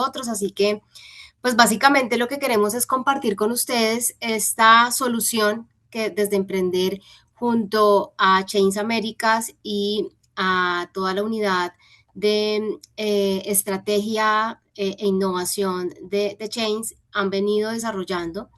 nosotros, así que pues básicamente lo que queremos es compartir con ustedes esta solución que desde Emprender junto a Chains Américas y a toda la unidad de estrategia e innovación de Chains han venido desarrollando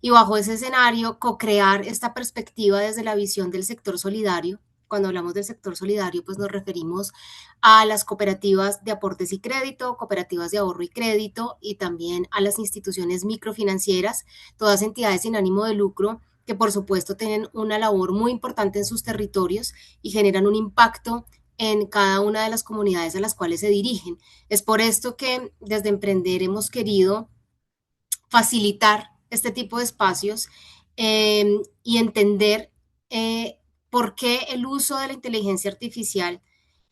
y bajo ese escenario co-crear esta perspectiva desde la visión del sector solidario. Cuando hablamos del sector solidario, pues nos referimos a las cooperativas de aportes y crédito, cooperativas de ahorro y crédito y también a las instituciones microfinancieras, todas entidades sin ánimo de lucro que por supuesto tienen una labor muy importante en sus territorios y generan un impacto en cada una de las comunidades a las cuales se dirigen. Es por esto que desde Emprender hemos querido facilitar este tipo de espacios y entender por qué el uso de la inteligencia artificial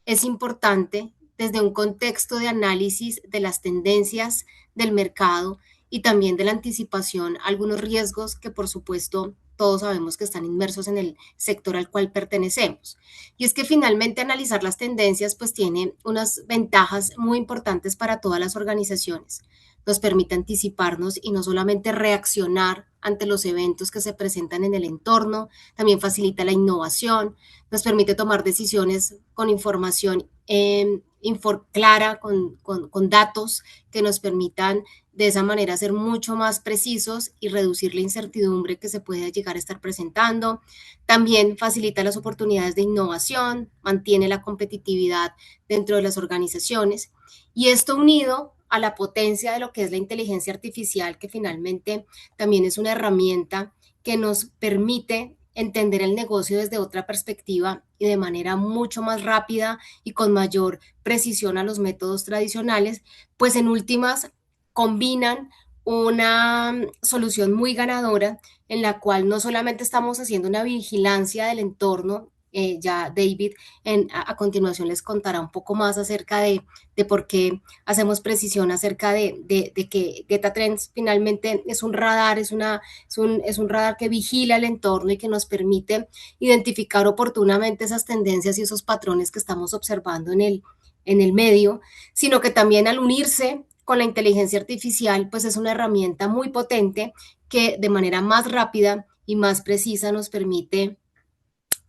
es importante desde un contexto de análisis de las tendencias del mercado y también de la anticipación a algunos riesgos que por supuesto todos sabemos que están inmersos en el sector al cual pertenecemos. Y es que finalmente analizar las tendencias pues tiene unas ventajas muy importantes para todas las organizaciones. Nos permite anticiparnos y no solamente reaccionar ante los eventos que se presentan en el entorno, también facilita la innovación, nos permite tomar decisiones con información clara, con datos que nos permitan de esa manera ser mucho más precisos y reducir la incertidumbre que se puede llegar a estar presentando. También facilita las oportunidades de innovación, mantiene la competitividad dentro de las organizaciones y esto unido a la potencia de lo que es la inteligencia artificial, que finalmente también es una herramienta que nos permite entender el negocio desde otra perspectiva y de manera mucho más rápida y con mayor precisión a los métodos tradicionales, pues en últimas combinan una solución muy ganadora en la cual no solamente estamos haciendo una vigilancia del entorno, ya David a continuación les contará un poco más acerca de por qué hacemos precisión acerca de que GetaTrends finalmente es un radar, es un radar que vigila el entorno y que nos permite identificar oportunamente esas tendencias y esos patrones que estamos observando en el medio, sino que también al unirse con la inteligencia artificial, pues es una herramienta muy potente que de manera más rápida y más precisa nos permite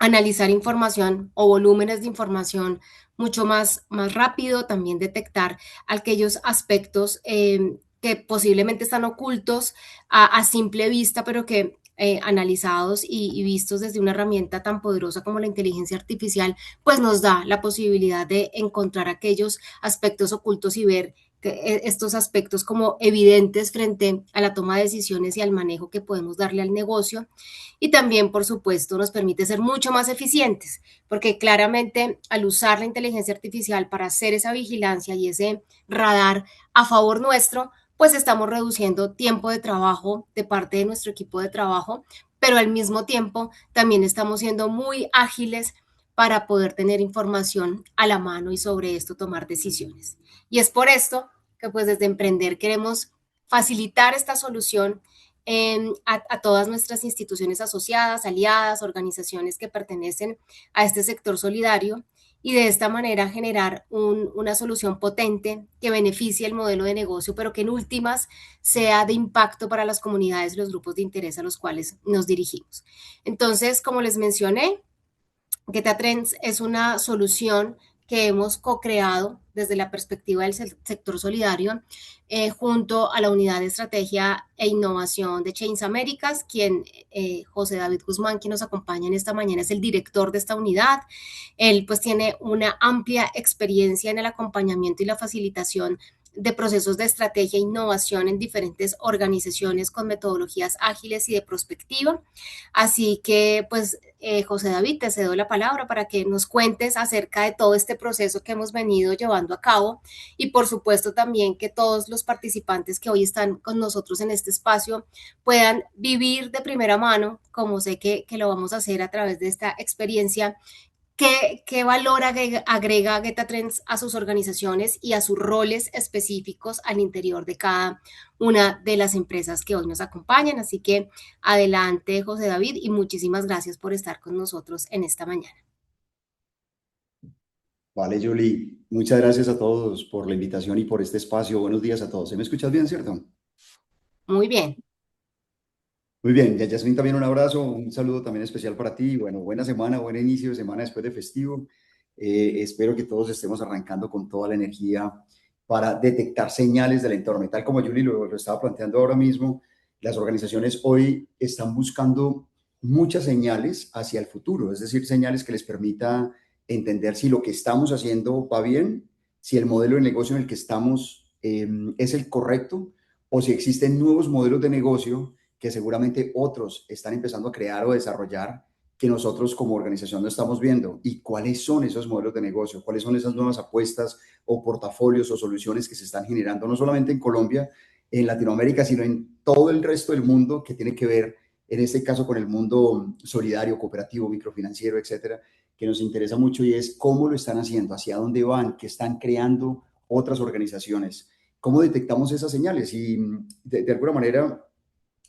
analizar información o volúmenes de información mucho más rápido, también detectar aquellos aspectos que posiblemente están ocultos a simple vista, pero que analizados y vistos desde una herramienta tan poderosa como la inteligencia artificial, pues nos da la posibilidad de encontrar aquellos aspectos ocultos y ver estos aspectos como evidentes frente a la toma de decisiones y al manejo que podemos darle al negocio y también, por supuesto, nos permite ser mucho más eficientes, porque claramente al usar la inteligencia artificial para hacer esa vigilancia y ese radar a favor nuestro, pues estamos reduciendo tiempo de trabajo de parte de nuestro equipo de trabajo, pero al mismo tiempo también estamos siendo muy ágiles para poder tener información a la mano y sobre esto tomar decisiones. Y es por esto que pues desde Emprender queremos facilitar esta solución a todas nuestras instituciones asociadas, aliadas, organizaciones que pertenecen a este sector solidario y de esta manera generar una solución potente que beneficie el modelo de negocio, pero que en últimas sea de impacto para las comunidades y los grupos de interés a los cuales nos dirigimos. Entonces, como les mencioné, GetaTrends es una solución que hemos co-creado desde la perspectiva del sector solidario junto a la unidad de estrategia e innovación de Chains Américas, quien José David Guzmán, quien nos acompaña en esta mañana, es el director de esta unidad. Él pues tiene una amplia experiencia en el acompañamiento y la facilitación de procesos de estrategia e innovación en diferentes organizaciones con metodologías ágiles y de prospectiva. Así que, pues, José David, te cedo la palabra para que nos cuentes acerca de todo este proceso que hemos venido llevando a cabo y, por supuesto, también que todos los participantes que hoy están con nosotros en este espacio puedan vivir de primera mano, como sé que lo vamos a hacer a través de esta experiencia. ¿Qué valor agrega GetaTrends a sus organizaciones y a sus roles específicos al interior de cada una de las empresas que hoy nos acompañan? Así que adelante, José David, y muchísimas gracias por estar con nosotros en esta mañana. Vale, Julie, muchas gracias a todos por la invitación y por este espacio. Buenos días a todos. ¿Se me escuchas bien, cierto? Muy bien. Muy bien, Yasmin, también un abrazo, un saludo también especial para ti. Bueno, buena semana, buen inicio de semana después de festivo. Espero que todos estemos arrancando con toda la energía para detectar señales del entorno. Y tal como Julie lo estaba planteando ahora mismo, las organizaciones hoy están buscando muchas señales hacia el futuro, es decir, señales que les permita entender si lo que estamos haciendo va bien, si el modelo de negocio en el que estamos es el correcto o si existen nuevos modelos de negocio que seguramente otros están empezando a crear o desarrollar que nosotros como organización no estamos viendo y cuáles son esos modelos de negocio, cuáles son esas nuevas apuestas o portafolios o soluciones que se están generando no solamente en Colombia, en Latinoamérica, sino en todo el resto del mundo que tiene que ver, en este caso, con el mundo solidario, cooperativo, microfinanciero, etcétera, que nos interesa mucho y es cómo lo están haciendo, hacia dónde van, qué están creando otras organizaciones, cómo detectamos esas señales y de alguna manera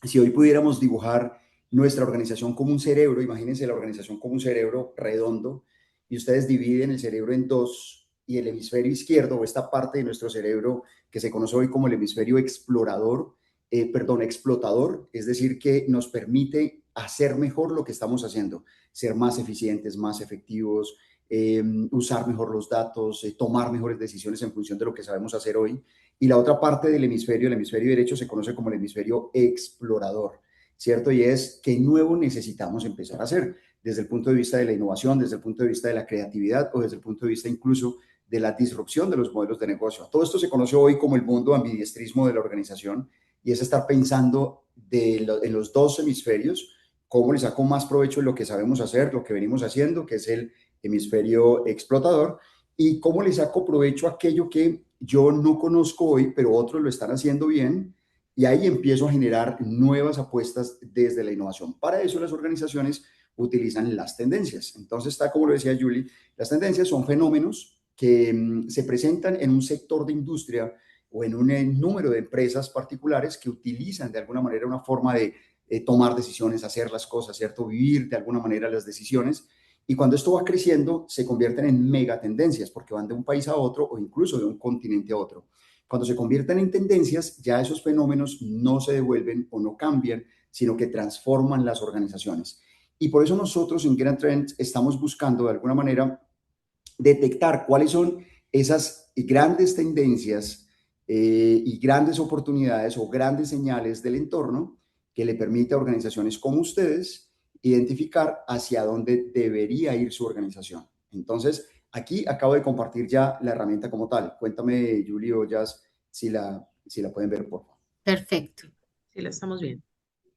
si hoy pudiéramos dibujar nuestra organización como un cerebro, imagínense la organización como un cerebro redondo, y ustedes dividen el cerebro en dos, y el hemisferio izquierdo, o esta parte de nuestro cerebro que se conoce hoy como el hemisferio explorador, explotador, es decir, que nos permite hacer mejor lo que estamos haciendo, ser más eficientes, más efectivos, usar mejor los datos, tomar mejores decisiones en función de lo que sabemos hacer hoy. Y la otra parte del hemisferio, el hemisferio derecho, se conoce como el hemisferio explorador, ¿cierto? Y es qué nuevo necesitamos empezar a hacer desde el punto de vista de la innovación, desde el punto de vista de la creatividad o desde el punto de vista incluso de la disrupción de los modelos de negocio. Todo esto se conoce hoy como el mundo ambidiestrismo de la organización y es estar pensando en los dos hemisferios, cómo le saco más provecho de lo que sabemos hacer, lo que venimos haciendo, que es el hemisferio explotador, y cómo le saco provecho a aquello que yo no conozco hoy, pero otros lo están haciendo bien, y ahí empiezo a generar nuevas apuestas desde la innovación. Para eso las organizaciones utilizan las tendencias. Entonces está, como lo decía Julie, las tendencias son fenómenos que se presentan en un sector de industria o en un número de empresas particulares que utilizan de alguna manera una forma de tomar decisiones, hacer las cosas, ¿cierto? Vivir de alguna manera las decisiones, y cuando esto va creciendo, se convierten en megatendencias, porque van de un país a otro o incluso de un continente a otro. Cuando se convierten en tendencias, ya esos fenómenos no se devuelven o no cambian, sino que transforman las organizaciones. Y por eso nosotros en Grand Trend estamos buscando de alguna manera detectar cuáles son esas grandes tendencias y grandes oportunidades o grandes señales del entorno que le permite a organizaciones como ustedes identificar hacia dónde debería ir su organización. Entonces, aquí acabo de compartir ya la herramienta como tal. Cuéntame, Julie o Jazz, si la pueden ver, por favor. Perfecto. Sí, la estamos viendo.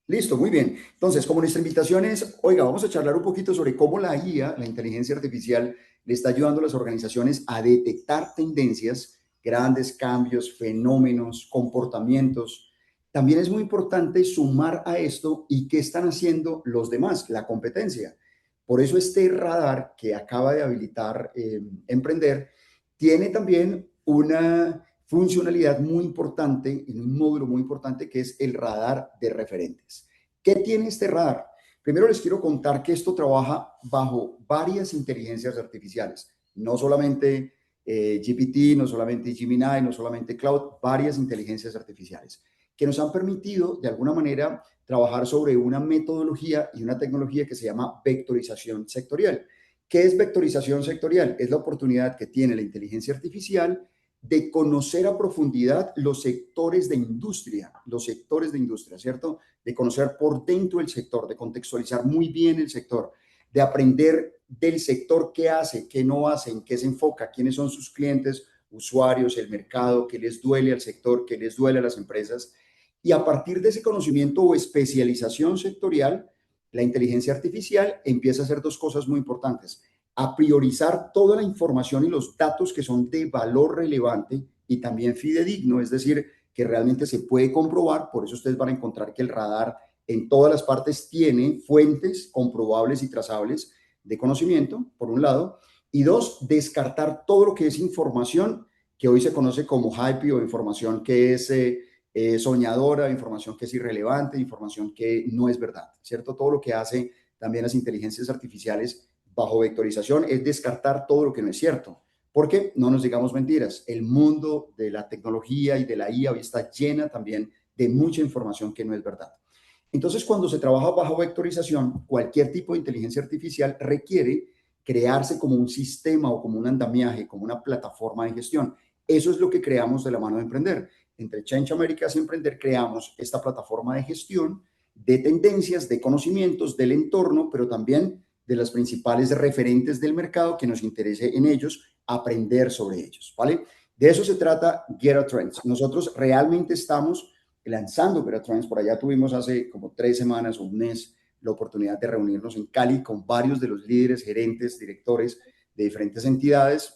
Listo, muy bien. Entonces, como nuestra invitación es, oiga, vamos a charlar un poquito sobre cómo la IA, la inteligencia artificial, le está ayudando a las organizaciones a detectar tendencias, grandes cambios, fenómenos, comportamientos. También es muy importante sumar a esto y qué están haciendo los demás, la competencia. Por eso este radar que acaba de habilitar Emprender tiene también una funcionalidad muy importante, en un módulo muy importante que es el radar de referentes. ¿Qué tiene este radar? Primero les quiero contar que esto trabaja bajo varias inteligencias artificiales, no solamente GPT, no solamente Gemini, no solamente Cloud, varias inteligencias artificiales que nos han permitido de alguna manera trabajar sobre una metodología y una tecnología que se llama vectorización sectorial. ¿Qué es vectorización sectorial? Es la oportunidad que tiene la inteligencia artificial de conocer a profundidad los sectores de industria, ¿cierto? De conocer por dentro el sector, de contextualizar muy bien el sector, de aprender del sector qué hace, qué no hace, en qué se enfoca, quiénes son sus clientes, usuarios, el mercado, qué les duele al sector, qué les duele a las empresas. Y a partir de ese conocimiento o especialización sectorial, la inteligencia artificial empieza a hacer dos cosas muy importantes: a priorizar toda la información y los datos que son de valor relevante y también fidedigno, es decir, que realmente se puede comprobar. Por eso ustedes van a encontrar que el radar en todas las partes tiene fuentes comprobables y trazables de conocimiento, por un lado, y dos, descartar todo lo que es información que hoy se conoce como hype o información que es soñadora, información que es irrelevante, información que no es verdad, ¿cierto? Todo lo que hace también las inteligencias artificiales bajo vectorización es descartar todo lo que no es cierto. Porque no nos digamos mentiras, el mundo de la tecnología y de la IA hoy está llena también de mucha información que no es verdad. Entonces, cuando se trabaja bajo vectorización, cualquier tipo de inteligencia artificial requiere crearse como un sistema o como un andamiaje, como una plataforma de gestión. Eso es lo que creamos de la mano de Emprender. Entre Change Américas y Emprender creamos esta plataforma de gestión de tendencias, de conocimientos, del entorno, pero también de las principales referentes del mercado que nos interese en ellos, aprender sobre ellos, ¿vale? De eso se trata Get a Trends. Nosotros realmente estamos lanzando Get a Trends. Por allá tuvimos hace como 3 semanas o un mes la oportunidad de reunirnos en Cali con varios de los líderes, gerentes, directores de diferentes entidades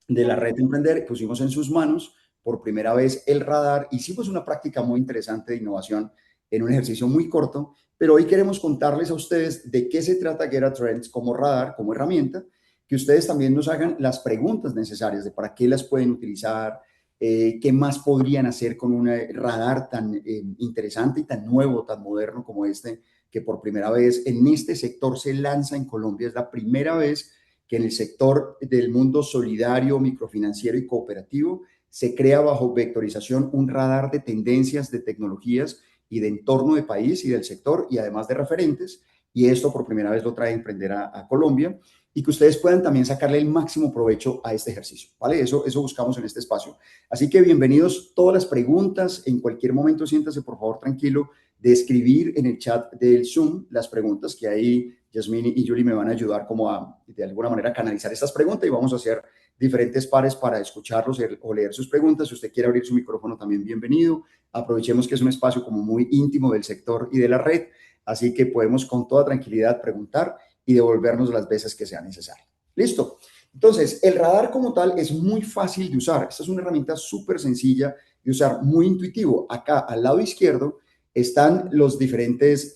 de la red de Emprender. Pusimos en sus manos por primera vez el radar. Hicimos una práctica muy interesante de innovación en un ejercicio muy corto, pero hoy queremos contarles a ustedes de qué se trata Get a Trends como radar, como herramienta, que ustedes también nos hagan las preguntas necesarias de para qué las pueden utilizar, qué más podrían hacer con un radar tan interesante y tan nuevo, tan moderno como este, que por primera vez en este sector se lanza en Colombia. Es la primera vez que en el sector del mundo solidario, microfinanciero y cooperativo se crea bajo vectorización un radar de tendencias, de tecnologías y de entorno de país y del sector y además de referentes. Y esto por primera vez lo trae Emprender a Colombia y que ustedes puedan también sacarle el máximo provecho a este ejercicio, ¿vale? Eso buscamos en este espacio. Así que bienvenidos todas las preguntas. En cualquier momento siéntase por favor tranquilo de escribir en el chat del Zoom las preguntas que ahí Yasmini y Julie me van a ayudar como a, de alguna manera, canalizar estas preguntas y vamos a hacer diferentes pares para escucharlos o leer sus preguntas. Si usted quiere abrir su micrófono, también bienvenido. Aprovechemos que es un espacio como muy íntimo del sector y de la red, así que podemos con toda tranquilidad preguntar y devolvernos las veces que sea necesario. ¿Listo? Entonces, el radar como tal es muy fácil de usar. Esta es una herramienta súper sencilla de usar, muy intuitivo. Acá al lado izquierdo están los diferentes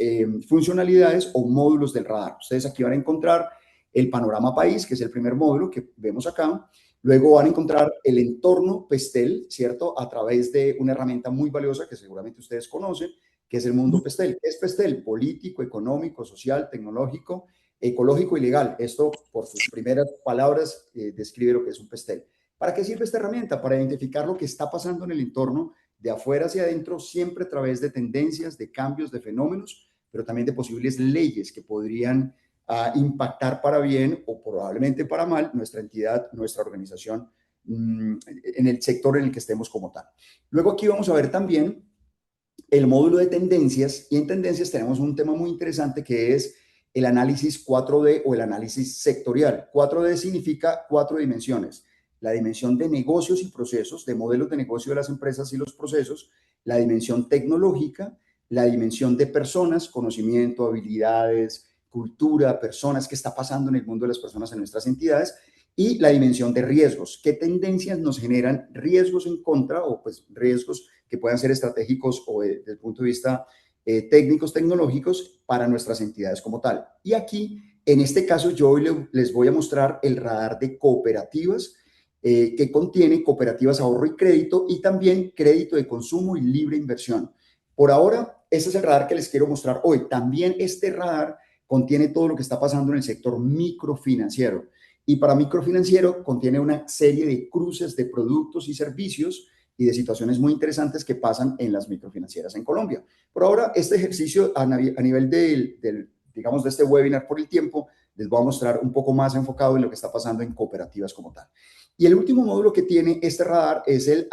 funcionalidades o módulos del radar. Ustedes aquí van a encontrar el panorama país, que es el primer módulo que vemos acá. Luego van a encontrar el entorno Pestel, ¿cierto? A través de una herramienta muy valiosa que seguramente ustedes conocen, que es el mundo Pestel. ¿Qué es Pestel? Político, económico, social, tecnológico, ecológico y legal. Esto, por sus primeras palabras, describe lo que es un Pestel. ¿Para qué sirve esta herramienta? Para identificar lo que está pasando en el entorno de afuera hacia adentro, siempre a través de tendencias, de cambios, de fenómenos, pero también de posibles leyes que podrían impactar para bien o probablemente para mal nuestra entidad, nuestra organización, en el sector en el que estemos como tal. Luego aquí vamos a ver también el módulo de tendencias y en tendencias tenemos un tema muy interesante que es el análisis 4D o el análisis sectorial. 4D significa 4 dimensiones: la dimensión de negocios y procesos, de modelos de negocio de las empresas y los procesos, la dimensión tecnológica, la dimensión de personas, conocimiento, habilidades, cultura, personas, qué está pasando en el mundo de las personas en nuestras entidades, y la dimensión de riesgos, qué tendencias nos generan riesgos en contra o pues riesgos que puedan ser estratégicos o desde el punto de vista técnicos, tecnológicos para nuestras entidades como tal. Y aquí, en este caso, yo hoy les voy a mostrar el radar de cooperativas que contiene cooperativas ahorro y crédito y también crédito de consumo y libre inversión. Por ahora, este es el radar que les quiero mostrar hoy. También este radar contiene todo lo que está pasando en el sector microfinanciero. Y para microfinanciero contiene una serie de cruces de productos y servicios y de situaciones muy interesantes que pasan en las microfinancieras en Colombia. Por ahora, este ejercicio a nivel digamos, de este webinar por el tiempo, les voy a mostrar un poco más enfocado en lo que está pasando en cooperativas como tal. Y el último módulo que tiene este radar es el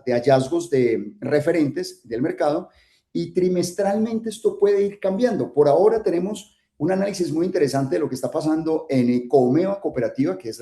de hallazgos de referentes del mercado y trimestralmente esto puede ir cambiando. Por ahora tenemos un análisis muy interesante de lo que está pasando en Comeva Cooperativa, que es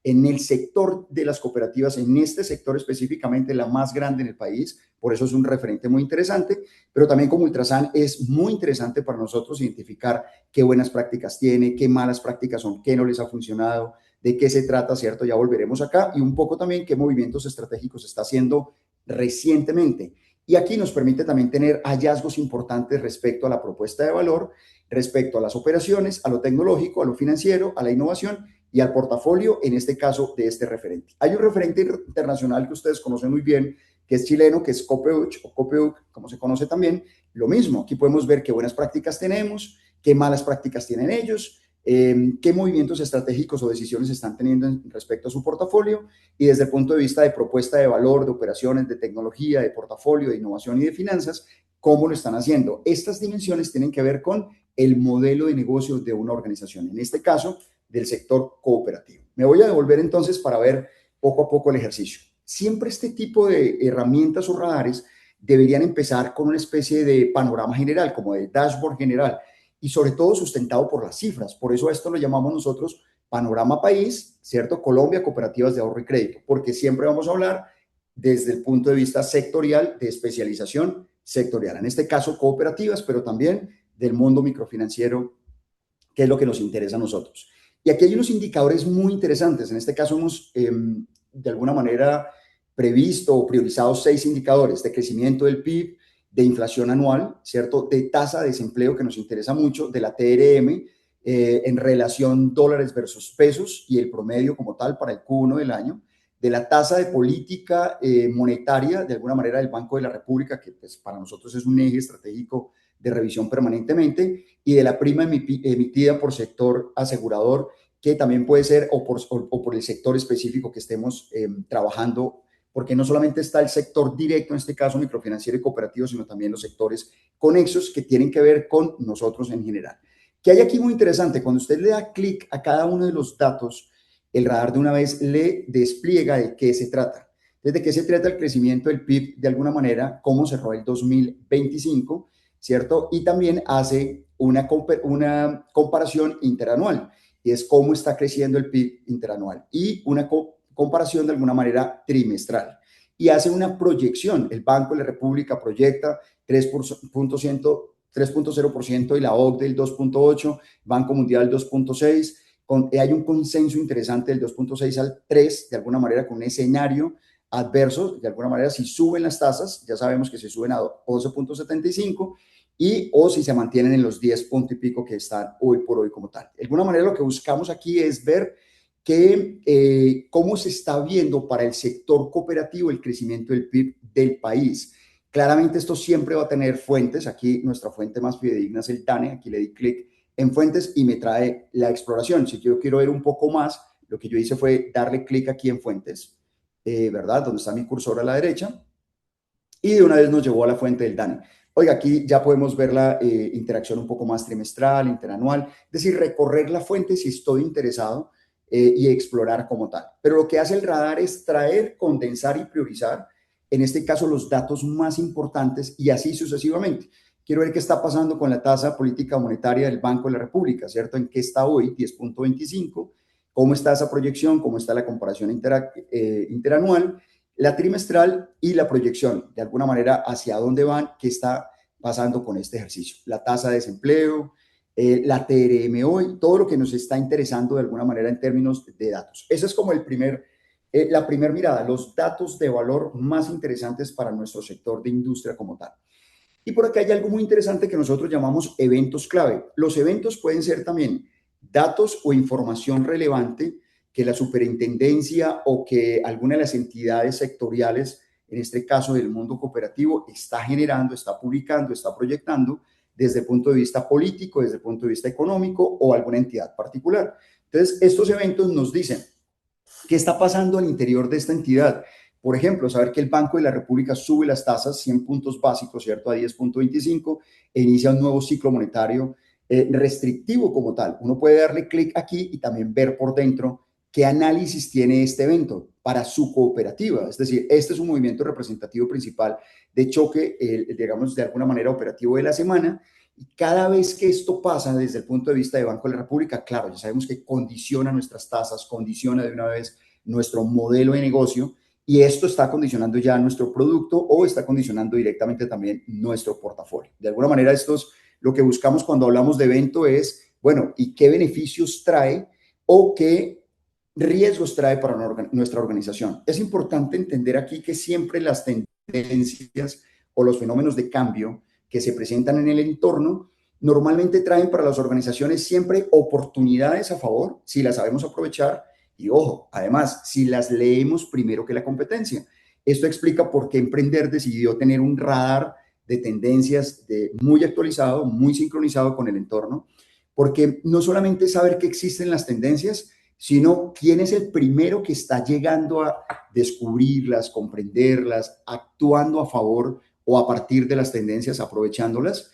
en el sector de las cooperativas, en este sector específicamente la más grande en el país, por eso es un referente muy interesante, pero también como Ultrasan es muy interesante para nosotros identificar qué buenas prácticas tiene, qué malas prácticas son, qué no les ha funcionado, de qué se trata, ¿cierto? Ya volveremos acá y un poco también qué movimientos estratégicos está haciendo recientemente. Y aquí nos permite también tener hallazgos importantes respecto a la propuesta de valor, respecto a las operaciones, a lo tecnológico, a lo financiero, a la innovación y al portafolio, en este caso, de este referente. Hay un referente internacional que ustedes conocen muy bien, que es chileno, que es Copeuch o Copeuc, como se conoce también. Lo mismo, aquí podemos ver qué buenas prácticas tenemos, qué malas prácticas tienen ellos, qué movimientos estratégicos o decisiones están teniendo respecto a su portafolio y desde el punto de vista de propuesta de valor, de operaciones, de tecnología, de portafolio, de innovación y de finanzas, cómo lo están haciendo. Estas dimensiones tienen que ver con el modelo de negocio de una organización, en este caso del sector cooperativo. Me voy a devolver entonces para ver poco a poco el ejercicio. Siempre este tipo de herramientas o radares deberían empezar con una especie de panorama general, como de dashboard general, y sobre todo sustentado por las cifras. Por eso esto lo llamamos nosotros panorama país, ¿cierto? Colombia, cooperativas de ahorro y crédito, porque siempre vamos a hablar desde el punto de vista sectorial, de especialización sectorial. En este caso, cooperativas, pero también del mundo microfinanciero, que es lo que nos interesa a nosotros. Y aquí hay unos indicadores muy interesantes. En este caso hemos, de alguna manera, previsto o priorizado 6 indicadores de crecimiento del PIB, de inflación anual, ¿cierto? De tasa de desempleo, que nos interesa mucho, de la TRM, en relación dólares versus pesos y el promedio como tal para el Q1 del año, de la tasa de política monetaria, de alguna manera, del Banco de la República, que pues, para nosotros es un eje estratégico de revisión permanentemente, y de la prima emitida por sector asegurador, que también puede ser o por el sector específico que estemos trabajando, porque no solamente está el sector directo, en este caso microfinanciero y cooperativo, sino también los sectores conexos que tienen que ver con nosotros en general. ¿Qué hay aquí muy interesante? Cuando usted le da clic a cada uno de los datos, el radar de una vez le despliega de qué se trata. ¿Desde qué se trata el crecimiento del PIB de alguna manera? ¿Cómo cerró el 2025? ¿Cierto? Y también hace una comparación interanual, y es cómo está creciendo el PIB interanual, y una comparación de alguna manera trimestral. Y hace una proyección. El Banco de la República proyecta 3.0% y la OCDE el 2.8%, Banco Mundial 2.6%. Hay un consenso interesante del 2.6 al 3, de alguna manera con un escenario adverso. De alguna manera, si suben las tasas, ya sabemos que se suben a 11.75, o si se mantienen en los 10 puntos y pico que están hoy por hoy como tal. De alguna manera lo que buscamos aquí es ver cómo se está viendo para el sector cooperativo el crecimiento del PIB del país. Claramente esto siempre va a tener fuentes. Aquí nuestra fuente más fidedigna es el DANE. Aquí le di clic en fuentes y me trae la exploración. Si yo quiero ver un poco más, lo que yo hice fue darle clic aquí en fuentes, ¿verdad? Donde está mi cursor a la derecha, y de una vez nos llevó a la fuente del DANE. Oiga, aquí ya podemos ver la interacción un poco más trimestral, interanual, es decir, recorrer la fuente si estoy interesado y explorar como tal. Pero lo que hace el radar es traer, condensar y priorizar, en este caso, los datos más importantes y así sucesivamente. Quiero ver qué está pasando con la tasa política monetaria del Banco de la República, ¿cierto? ¿En qué está hoy? 10.25. ¿Cómo está esa proyección? ¿Cómo está la comparación interanual? La trimestral y la proyección, de alguna manera, hacia dónde van, qué está pasando con este ejercicio. La tasa de desempleo, la TRM hoy, todo lo que nos está interesando de alguna manera en términos de datos. Esa es como la primera mirada, los datos de valor más interesantes para nuestro sector de industria como tal. Y por acá hay algo muy interesante que nosotros llamamos eventos clave. Los eventos pueden ser también datos o información relevante que la superintendencia o que alguna de las entidades sectoriales, en este caso del mundo cooperativo, está generando, está publicando, está proyectando desde el punto de vista político, desde el punto de vista económico o alguna entidad particular. Entonces, estos eventos nos dicen qué está pasando al interior de esta entidad. Por ejemplo, saber que el Banco de la República sube las tasas 100 puntos básicos, ¿cierto? A 10.25 e inicia un nuevo ciclo monetario restrictivo como tal. Uno puede darle clic aquí y también ver por dentro qué análisis tiene este evento para su cooperativa. Es decir, este es un movimiento representativo principal de choque, digamos, de alguna manera operativo de la semana. Y cada vez que esto pasa desde el punto de vista de Banco de la República, claro, ya sabemos que condiciona nuestras tasas, condiciona de una vez nuestro modelo de negocio, y esto está condicionando ya nuestro producto o está condicionando directamente también nuestro portafolio. De alguna manera, lo que buscamos cuando hablamos de evento es, bueno, ¿y qué beneficios trae o qué riesgos trae para nuestra organización? Es importante entender aquí que siempre las tendencias o los fenómenos de cambio que se presentan en el entorno normalmente traen para las organizaciones siempre oportunidades a favor si las sabemos aprovechar. Y ojo, además, si las leemos primero que la competencia. Esto explica por qué Emprender decidió tener un radar de tendencias muy actualizado, muy sincronizado con el entorno, porque no solamente saber que existen las tendencias, sino quién es el primero que está llegando a descubrirlas, comprenderlas, actuando a favor o a partir de las tendencias, aprovechándolas,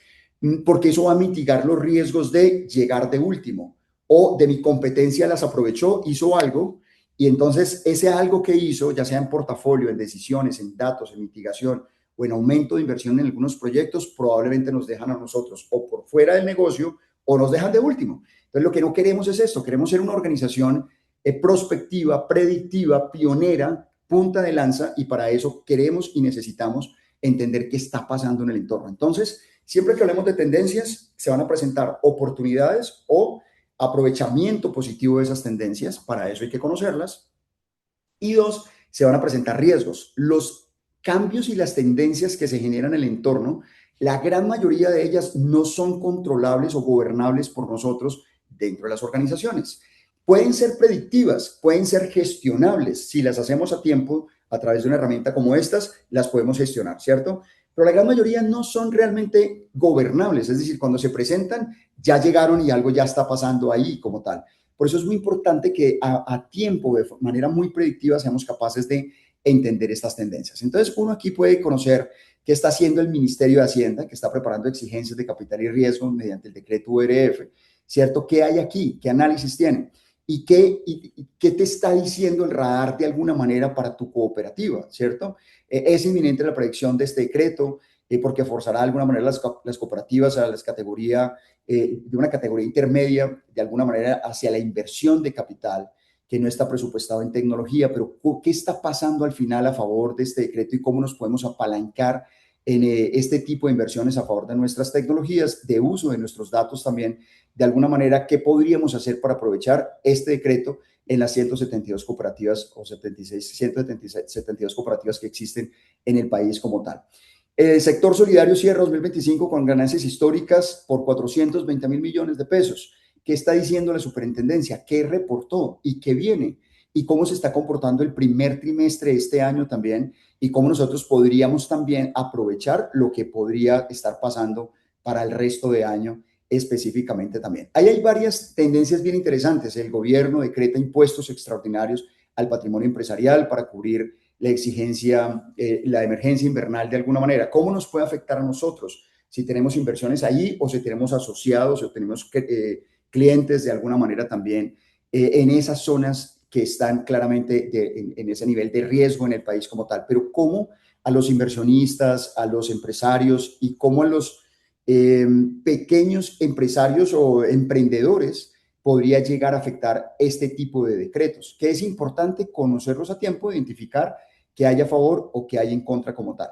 porque eso va a mitigar los riesgos de llegar de último o de mi competencia las aprovechó, hizo algo y entonces ese algo que hizo, ya sea en portafolio, en decisiones, en datos, en mitigación o en aumento de inversión en algunos proyectos, probablemente nos dejan a nosotros o por fuera del negocio o nos dejan de último. Entonces lo que no queremos es esto, queremos ser una organización prospectiva, predictiva, pionera, punta de lanza y para eso queremos y necesitamos entender qué está pasando en el entorno. Entonces, siempre que hablemos de tendencias, se van a presentar oportunidades o aprovechamiento positivo de esas tendencias, para eso hay que conocerlas. Y dos, se van a presentar riesgos. Los cambios y las tendencias que se generan en el entorno, la gran mayoría de ellas no son controlables o gobernables por nosotros dentro de las organizaciones. Pueden ser predictivas, pueden ser gestionables. Si las hacemos a tiempo a través de una herramienta como estas, las podemos gestionar, ¿cierto? Pero la gran mayoría no son realmente gobernables, es decir, cuando se presentan, ya llegaron y algo ya está pasando ahí como tal. Por eso es muy importante que a tiempo, de manera muy predictiva, seamos capaces de entender estas tendencias. Entonces, uno aquí puede conocer qué está haciendo el Ministerio de Hacienda, que está preparando exigencias de capital y riesgo mediante el decreto URF, ¿cierto? ¿Qué hay aquí? ¿Qué análisis tiene? ¿Y qué te está diciendo el radar de alguna manera para tu cooperativa, ¿cierto? Es inminente la predicción de este decreto porque forzará de alguna manera las cooperativas a las categorías de una categoría intermedia, de alguna manera, hacia la inversión de capital que no está presupuestado en tecnología, pero ¿qué está pasando al final a favor de este decreto y cómo nos podemos apalancar en este tipo de inversiones a favor de nuestras tecnologías, de uso de nuestros datos también? De alguna manera, ¿qué podríamos hacer para aprovechar este decreto en las 172 cooperativas o 76, 172 cooperativas que existen en el país como tal? El sector solidario cierra 2025 con ganancias históricas por 420 mil millones de pesos. ¿Qué está diciendo la superintendencia? ¿Qué reportó y qué viene? ¿Y cómo se está comportando el primer trimestre de este año también? ¿Y cómo nosotros podríamos también aprovechar lo que podría estar pasando para el resto de año específicamente también? Ahí hay varias tendencias bien interesantes. El gobierno decreta impuestos extraordinarios al patrimonio empresarial para cubrir la exigencia, la emergencia invernal de alguna manera. ¿Cómo nos puede afectar a nosotros? Si tenemos inversiones ahí o si tenemos asociados o tenemos clientes de alguna manera también en esas zonas que están claramente en ese nivel de riesgo en el país como tal. Pero ¿cómo a los inversionistas, a los empresarios y cómo a los pequeños empresarios o emprendedores podría llegar a afectar este tipo de decretos? Que es importante conocerlos a tiempo, identificar que haya a favor o que haya en contra como tal.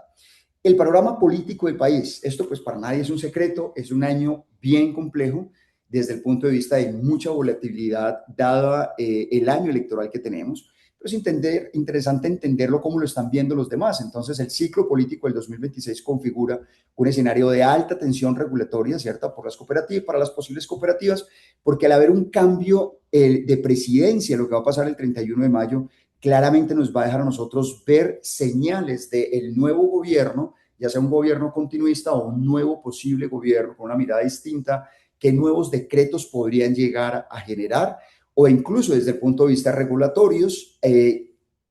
El panorama político del país, esto pues para nadie es un secreto, es un año bien complejo desde el punto de vista de mucha volatilidad dada el año electoral que tenemos, pero es interesante entenderlo cómo lo están viendo los demás. Entonces el ciclo político del 2026 configura un escenario de alta tensión regulatoria, ¿cierto? Por las cooperativas, para las posibles cooperativas, porque al haber un cambio de presidencia, lo que va a pasar el 31 de mayo, claramente nos va a dejar a nosotros ver señales del nuevo gobierno, ya sea un gobierno continuista o un nuevo posible gobierno con una mirada distinta, qué nuevos decretos podrían llegar a generar o incluso desde el punto de vista regulatorios,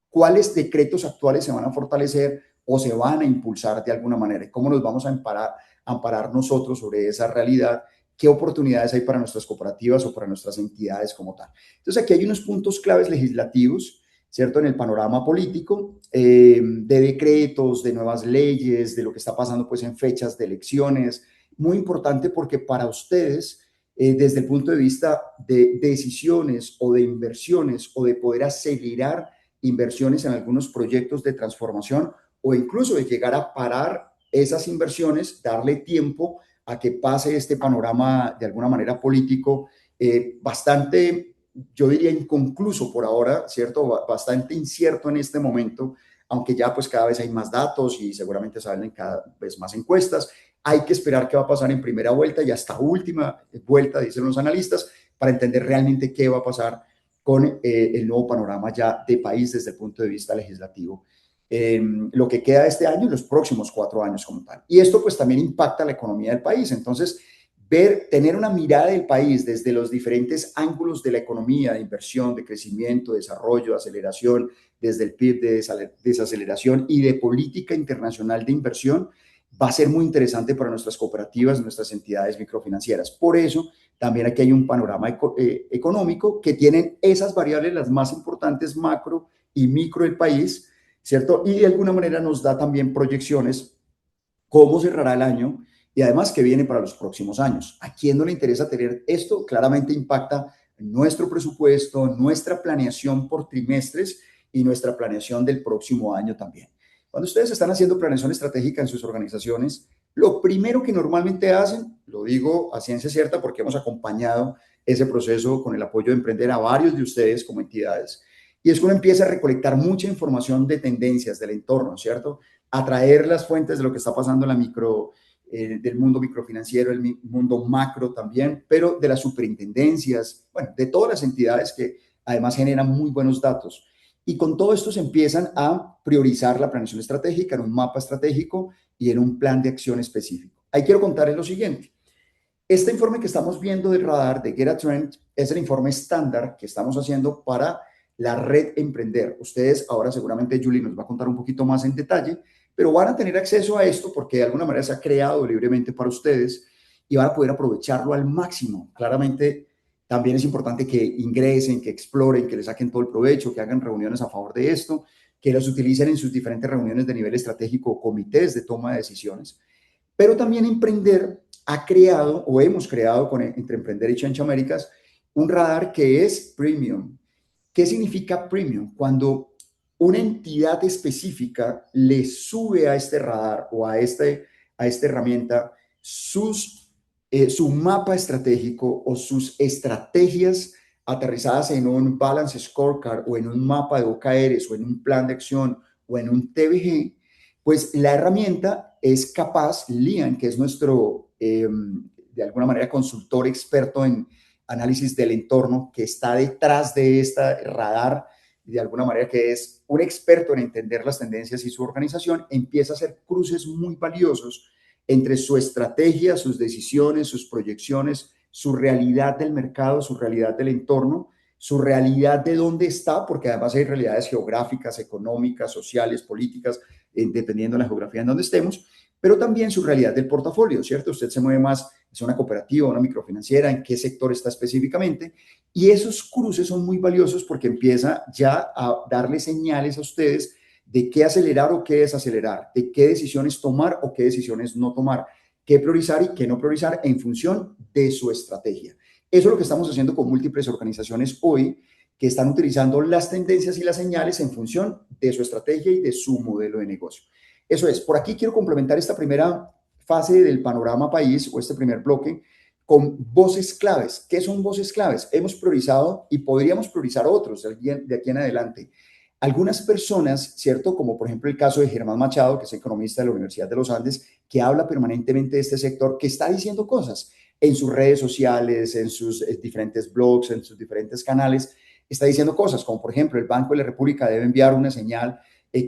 cuáles decretos actuales se van a fortalecer o se van a impulsar de alguna manera y cómo nos vamos a amparar nosotros sobre esa realidad, qué oportunidades hay para nuestras cooperativas o para nuestras entidades como tal. Entonces aquí hay unos puntos claves legislativos, ¿cierto? En el panorama político, de decretos, de nuevas leyes, de lo que está pasando pues en fechas de elecciones. Muy importante porque para ustedes, desde el punto de vista de decisiones o de inversiones o de poder acelerar inversiones en algunos proyectos de transformación o incluso de llegar a parar esas inversiones, darle tiempo a que pase este panorama de alguna manera político bastante, yo diría, inconcluso por ahora, ¿cierto? Bastante incierto en este momento, aunque ya pues cada vez hay más datos y seguramente salen cada vez más encuestas. Hay que esperar qué va a pasar en primera vuelta y hasta última vuelta, dicen los analistas, para entender realmente qué va a pasar con el nuevo panorama ya de país desde el punto de vista legislativo. Lo que queda de este año y los próximos 4 años como tal. Y esto pues también impacta la economía del país. Entonces, tener una mirada del país desde los diferentes ángulos de la economía, de inversión, de crecimiento, de desarrollo, de aceleración, desde el PIB, de desaceleración y de política internacional de inversión, va a ser muy interesante para nuestras cooperativas, nuestras entidades microfinancieras. Por eso, también aquí hay un panorama económico que tienen esas variables, las más importantes, macro y micro del país, ¿cierto? Y de alguna manera nos da también proyecciones, cómo cerrará el año y además qué viene para los próximos años. ¿A quién no le interesa tener esto? Claramente impacta nuestro presupuesto, nuestra planeación por trimestres y nuestra planeación del próximo año también. Cuando ustedes están haciendo planeación estratégica en sus organizaciones, lo primero que normalmente hacen, lo digo a ciencia cierta porque hemos acompañado ese proceso con el apoyo de Emprender a varios de ustedes como entidades, y es que uno empieza a recolectar mucha información de tendencias del entorno, ¿cierto? Atraer las fuentes de lo que está pasando en la del mundo microfinanciero, el mundo macro también, pero de las superintendencias, bueno, de todas las entidades que además generan muy buenos datos. Y con todo esto se empiezan a priorizar la planeación estratégica en un mapa estratégico y en un plan de acción específico. Ahí quiero contarles lo siguiente. Este informe que estamos viendo del radar de Get a Trend es el informe estándar que estamos haciendo para la red Emprender. Ustedes ahora seguramente Julie nos va a contar un poquito más en detalle, pero van a tener acceso a esto porque de alguna manera se ha creado libremente para ustedes y van a poder aprovecharlo al máximo. Claramente también es importante que ingresen, que exploren, que le saquen todo el provecho, que hagan reuniones a favor de esto, que los utilicen en sus diferentes reuniones de nivel estratégico o comités de toma de decisiones. Pero también Emprender ha creado o hemos creado entre Emprender y Change Américas un radar que es premium. ¿Qué significa premium? Cuando una entidad específica le sube a este radar o a esta herramienta su mapa estratégico o sus estrategias aterrizadas en un balance scorecard o en un mapa de OKRs o en un plan de acción o en un TBG, pues la herramienta es capaz, Lian, que es nuestro, de alguna manera, consultor experto en análisis del entorno, que está detrás de esta radar, de alguna manera que es un experto en entender las tendencias y su organización, empieza a hacer cruces muy valiosos entre su estrategia, sus decisiones, sus proyecciones, su realidad del mercado, su realidad del entorno, su realidad de dónde está, porque además hay realidades geográficas, económicas, sociales, políticas, dependiendo de la geografía en donde estemos, pero también su realidad del portafolio, ¿cierto? Usted se mueve más, es una cooperativa, una microfinanciera, en qué sector está específicamente, y esos cruces son muy valiosos porque empieza ya a darle señales a ustedes de qué acelerar o qué desacelerar, de qué decisiones tomar o qué decisiones no tomar, qué priorizar y qué no priorizar en función de su estrategia. Eso es lo que estamos haciendo con múltiples organizaciones hoy que están utilizando las tendencias y las señales en función de su estrategia y de su modelo de negocio. Eso es, por aquí quiero complementar esta primera fase del panorama país o este primer bloque con voces claves. ¿Qué son voces claves? Hemos priorizado y podríamos priorizar otros de aquí en adelante. Algunas personas, ¿cierto? Como por ejemplo el caso de Germán Machado, que es economista de la Universidad de los Andes, que habla permanentemente de este sector, que está diciendo cosas en sus redes sociales, en sus diferentes blogs, en sus diferentes canales, está diciendo cosas como por ejemplo el Banco de la República debe enviar una señal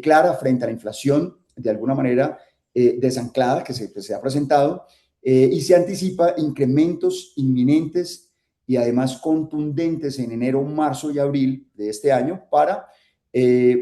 clara frente a la inflación, de alguna manera desanclada que se ha presentado, y se anticipa incrementos inminentes y además contundentes en enero, marzo y abril de este año para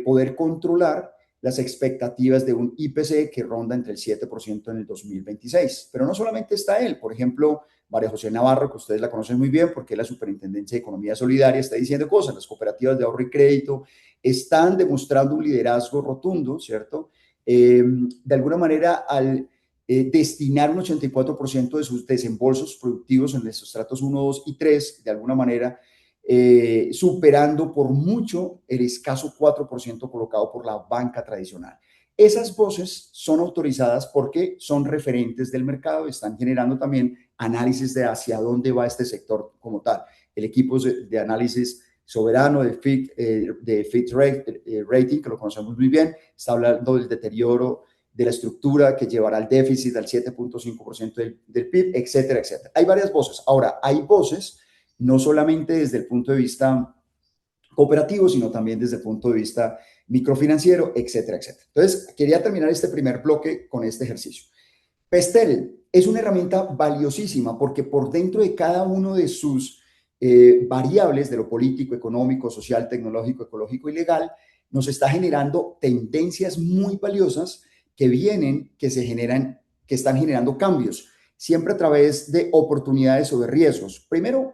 poder controlar las expectativas de un IPC que ronda entre el 7% en el 2026. Pero no solamente está él, por ejemplo, María José Navarro, que ustedes la conocen muy bien porque es la Superintendencia de Economía Solidaria, está diciendo cosas. Las cooperativas de ahorro y crédito están demostrando un liderazgo rotundo, ¿cierto? De alguna manera, al destinar un 84% de sus desembolsos productivos en los estratos 1, 2 y 3, de alguna manera, superando por mucho el escaso 4% colocado por la banca tradicional. Esas voces son autorizadas porque son referentes del mercado, están generando también análisis de hacia dónde va este sector como tal. El equipo de análisis soberano de Fitch Rating, que lo conocemos muy bien, está hablando del deterioro de la estructura que llevará al déficit al 7.5% del PIB, etcétera, etcétera. Hay varias voces. Ahora, hay voces no solamente desde el punto de vista cooperativo, sino también desde el punto de vista microfinanciero, etcétera, etcétera. Entonces, quería terminar este primer bloque con este ejercicio. Pestel es una herramienta valiosísima porque por dentro de cada uno de sus variables de lo político, económico, social, tecnológico, ecológico y legal, nos está generando tendencias muy valiosas que vienen, que se generan, que están generando cambios, siempre a través de oportunidades o de riesgos. Primero,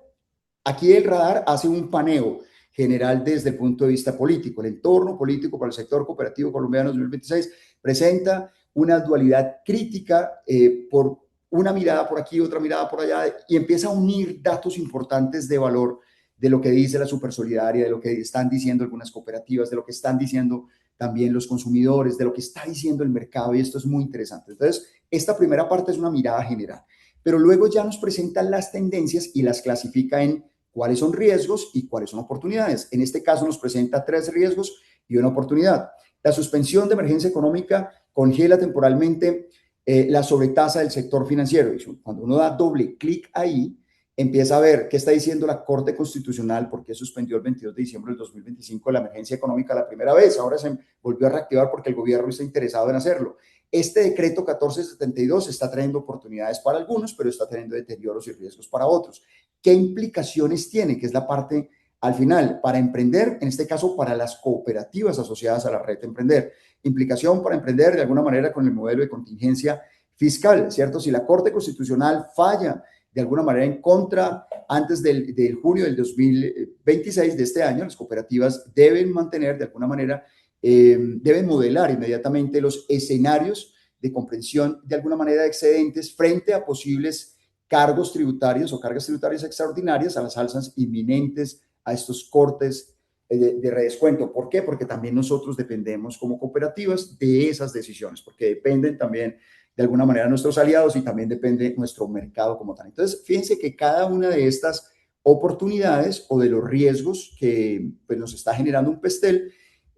aquí el radar hace un paneo general desde el punto de vista político. El entorno político para el sector cooperativo colombiano 2026 presenta una dualidad crítica por una mirada por aquí, otra mirada por allá, y empieza a unir datos importantes de valor de lo que dice la Supersolidaria, de lo que están diciendo algunas cooperativas, de lo que están diciendo también los consumidores, de lo que está diciendo el mercado, y esto es muy interesante. Entonces, esta primera parte es una mirada general, pero luego ya nos presentan las tendencias y las clasifica en cuáles son riesgos y cuáles son oportunidades. En este caso nos presenta 3 riesgos y una oportunidad. La suspensión de emergencia económica congela temporalmente la sobretasa del sector financiero. Cuando uno da doble clic ahí, empieza a ver qué está diciendo la Corte Constitucional, porque suspendió el 22 de diciembre del 2025 la emergencia económica la primera vez. Ahora se volvió a reactivar porque el gobierno está interesado en hacerlo. Este decreto 1472 está trayendo oportunidades para algunos, pero está trayendo deterioros y riesgos para otros. ¿Qué implicaciones tiene? Que es la parte al final para emprender, en este caso para las cooperativas asociadas a la red de emprender. Implicación para emprender de alguna manera con el modelo de contingencia fiscal, ¿cierto? Si la Corte Constitucional falla de alguna manera en contra antes del junio del 2026 de este año, las cooperativas deben mantener de alguna manera, deben modelar inmediatamente los escenarios de comprensión de alguna manera de excedentes frente a posibles cargos tributarios o cargas tributarias extraordinarias, a las alzas inminentes, a estos cortes de redescuento. ¿Por qué? Porque también nosotros dependemos como cooperativas de esas decisiones, porque dependen también de alguna manera nuestros aliados y también depende nuestro mercado como tal. Entonces, fíjense que cada una de estas oportunidades o de los riesgos que pues, nos está generando un pestel,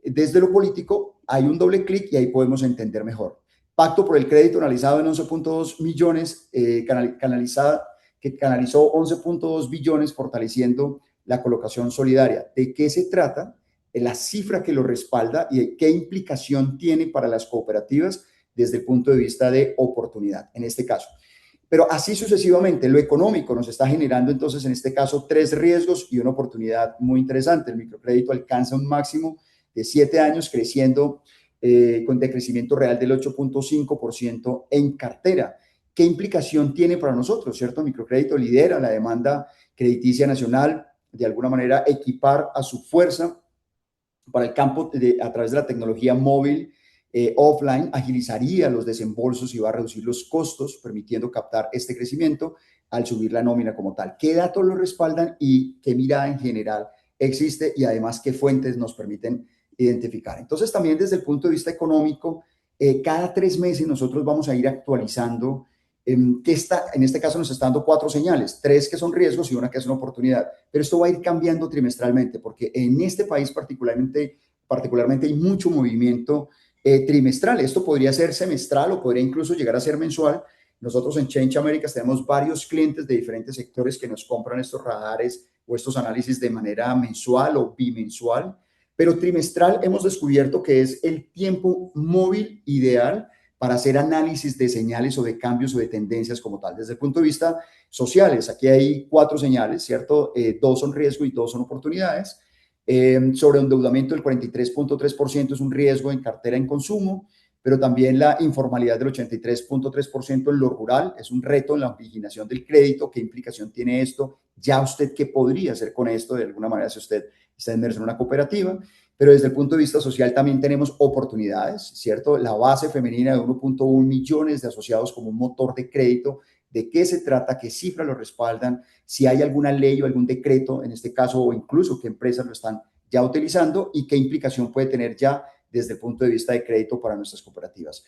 desde lo político hay un doble clic y ahí podemos entender mejor. Pacto por el crédito analizado en 11.2 millones, que canalizó 11.2 billones fortaleciendo la colocación solidaria. ¿De qué se trata? La cifra que lo respalda y qué implicación tiene para las cooperativas desde el punto de vista de oportunidad, en este caso. Pero así sucesivamente, lo económico nos está generando entonces en este caso 3 riesgos y una oportunidad muy interesante. El microcrédito alcanza un máximo de 7 años creciendo con decrecimiento real del 8.5% en cartera. ¿Qué implicación tiene para nosotros? ¿Cierto? El microcrédito lidera la demanda crediticia nacional, de alguna manera equipar a su fuerza para el campo a través de la tecnología móvil offline, agilizaría los desembolsos y va a reducir los costos, permitiendo captar este crecimiento al subir la nómina como tal. ¿Qué datos lo respaldan y qué mirada en general existe y además qué fuentes nos permiten identificar? Entonces, también desde el punto de vista económico, cada 3 meses nosotros vamos a ir actualizando que está, en este caso nos está dando 4 señales, 3 que son riesgos y una que es una oportunidad, pero esto va a ir cambiando trimestralmente porque en este país particularmente hay mucho movimiento trimestral. Esto podría ser semestral o podría incluso llegar a ser mensual. Nosotros en Change Americas tenemos varios clientes de diferentes sectores que nos compran estos radares o estos análisis de manera mensual o bimensual, pero trimestral hemos descubierto que es el tiempo móvil ideal para hacer análisis de señales o de cambios o de tendencias como tal. Desde el punto de vista sociales, aquí hay 4 señales, ¿cierto? 2 son riesgo y 2 son oportunidades. Sobre endeudamiento, el 43.3% es un riesgo en cartera en consumo, pero también la informalidad del 83.3% en lo rural es un reto en la originación del crédito. ¿Qué implicación tiene esto? Ya usted, ¿qué podría hacer con esto de alguna manera si usted está inmerso en una cooperativa? Pero desde el punto de vista social también tenemos oportunidades, ¿cierto? La base femenina de 1.1 millones de asociados como un motor de crédito. ¿De qué se trata? ¿Qué cifras lo respaldan? Si hay alguna ley o algún decreto, en este caso, o incluso qué empresas lo están ya utilizando y qué implicación puede tener ya desde el punto de vista de crédito para nuestras cooperativas.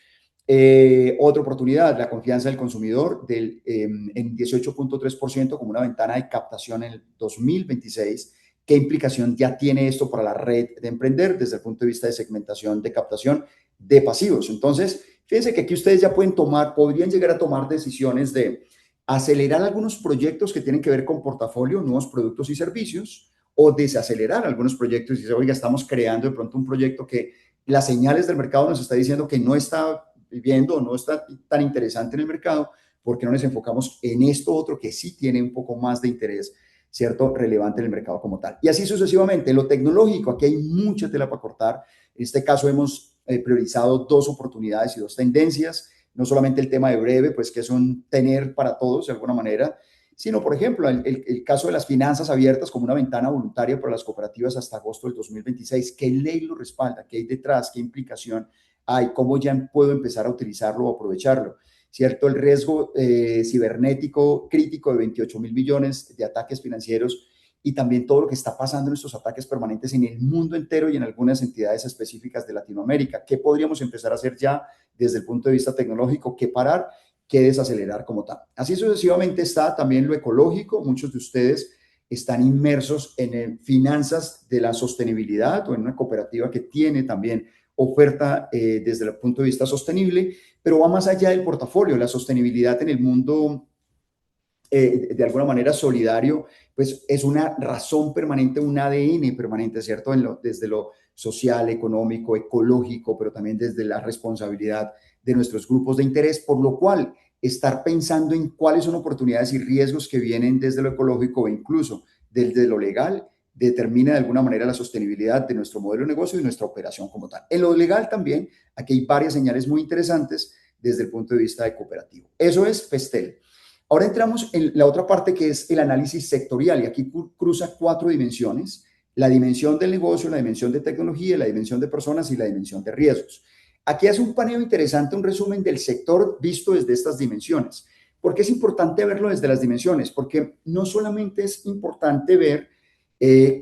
Otra oportunidad, la confianza del consumidor en 18.3% como una ventana de captación en el 2026. ¿Qué implicación ya tiene esto para la red de emprender desde el punto de vista de segmentación de captación de pasivos? Entonces, fíjense que aquí ustedes ya podrían llegar a tomar decisiones de acelerar algunos proyectos que tienen que ver con portafolio, nuevos productos y servicios, o desacelerar algunos proyectos y decir, oiga, estamos creando de pronto un proyecto que las señales del mercado nos está diciendo que no está viviendo o no está tan interesante en el mercado, ¿por qué no nos enfocamos en esto otro que sí tiene un poco más de interés, cierto, relevante en el mercado como tal? Y así sucesivamente. Lo tecnológico, aquí hay mucha tela para cortar. En este caso hemos priorizado dos oportunidades y dos tendencias, no solamente el tema de breve, pues que es un tener para todos de alguna manera, sino, por ejemplo, el caso de las finanzas abiertas como una ventana voluntaria para las cooperativas hasta agosto del 2026. ¿Qué ley lo respalda? ¿Qué hay detrás? ¿Qué implicación hay? ¿Cómo ya puedo empezar a utilizarlo o aprovecharlo? ¿Cierto? El riesgo cibernético crítico de 28.000 millones de ataques financieros y también todo lo que está pasando en estos ataques permanentes en el mundo entero y en algunas entidades específicas de Latinoamérica. ¿Qué podríamos empezar a hacer ya desde el punto de vista tecnológico? ¿Qué parar? ¿Qué desacelerar como tal? Así sucesivamente está también lo ecológico. Muchos de ustedes están inmersos en finanzas de la sostenibilidad o en una cooperativa que tiene también oferta desde el punto de vista sostenible, pero va más allá del portafolio. La sostenibilidad en el mundo de alguna manera solidario, pues es una razón permanente, un ADN permanente, ¿cierto? Desde lo social, económico, ecológico, pero también desde la responsabilidad de nuestros grupos de interés, por lo cual estar pensando en cuáles son oportunidades y riesgos que vienen desde lo ecológico o incluso desde lo legal, determina de alguna manera la sostenibilidad de nuestro modelo de negocio y nuestra operación como tal. En lo legal también, aquí hay varias señales muy interesantes desde el punto de vista de cooperativo. Eso es Festel. Ahora entramos en la otra parte que es el análisis sectorial y aquí cruza cuatro dimensiones: la dimensión del negocio, la dimensión de tecnología, la dimensión de personas y la dimensión de riesgos. Aquí hace un paneo interesante, un resumen del sector visto desde estas dimensiones. ¿Por qué es importante verlo desde las dimensiones? Porque no solamente es importante ver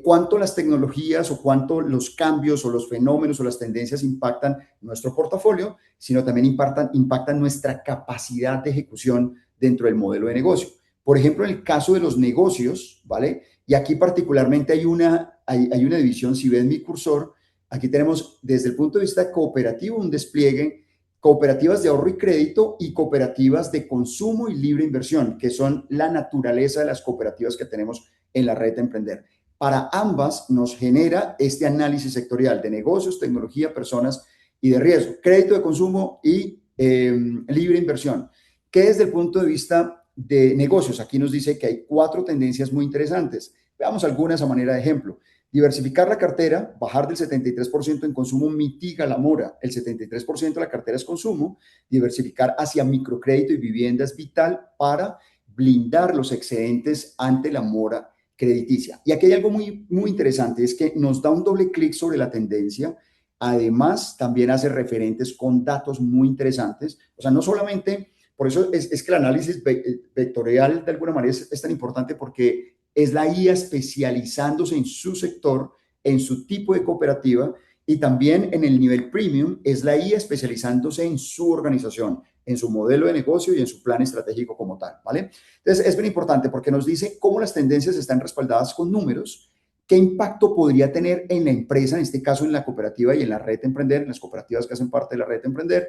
cuánto las tecnologías o cuánto los cambios o los fenómenos o las tendencias impactan nuestro portafolio, sino también impactan nuestra capacidad de ejecución dentro del modelo de negocio. Por ejemplo, en el caso de los negocios, ¿vale? Y aquí particularmente hay una división, si ven mi cursor, aquí tenemos desde el punto de vista cooperativo un despliegue: cooperativas de ahorro y crédito y cooperativas de consumo y libre inversión, que son la naturaleza de las cooperativas que tenemos en la red de Emprender. Para ambas nos genera este análisis sectorial de negocios, tecnología, personas y de riesgo, crédito de consumo y libre inversión, que desde el punto de vista de negocios, aquí nos dice que hay cuatro tendencias muy interesantes. Veamos algunas a manera de ejemplo. Diversificar la cartera, bajar del 73% en consumo mitiga la mora. El 73% de la cartera es consumo. Diversificar hacia microcrédito y vivienda es vital para blindar los excedentes ante la mora crediticia. Y aquí hay algo muy, muy interesante, es que nos da un doble clic sobre la tendencia. Además, también hace referentes con datos muy interesantes. O sea, no solamente, por eso es que el análisis vectorial de alguna manera es tan importante, porque es la IA especializándose en su sector, en su tipo de cooperativa, y también en el nivel premium es la IA especializándose en su organización, en su modelo de negocio y en su plan estratégico como tal, ¿vale? Entonces, es bien importante porque nos dice cómo las tendencias están respaldadas con números, qué impacto podría tener en la empresa, en este caso en la cooperativa y en la red de Emprender, en las cooperativas que hacen parte de la red de Emprender,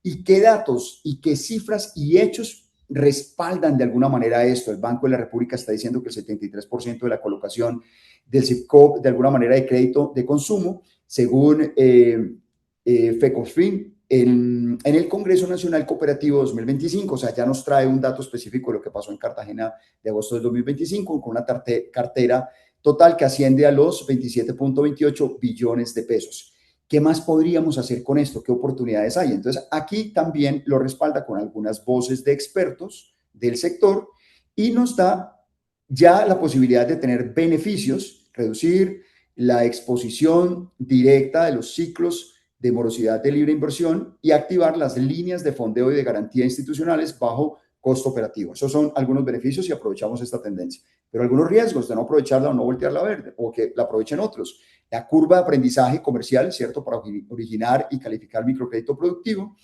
y qué datos y qué cifras y hechos respaldan de alguna manera esto. El Banco de la República está diciendo que el 73% de la colocación del CIPCO de alguna manera de crédito de consumo, según FECOFIN, en el Congreso Nacional Cooperativo 2025. O sea, ya nos trae un dato específico de lo que pasó en Cartagena de agosto del 2025, con una cartera total que asciende a los 27.28 billones de pesos. ¿Qué más podríamos hacer con esto? ¿Qué oportunidades hay? Entonces, aquí también lo respalda con algunas voces de expertos del sector y nos da ya la posibilidad de tener beneficios, reducir la exposición directa de los ciclos de morosidad de libre inversión y activar las líneas de fondeo y de garantía institucionales bajo costo operativo. Esos son algunos beneficios y aprovechamos esta tendencia. Pero algunos riesgos de no aprovecharla o no voltearla a ver, o que la aprovechen otros. La curva de aprendizaje comercial, ¿cierto? Para originar y calificar microcrédito productivo.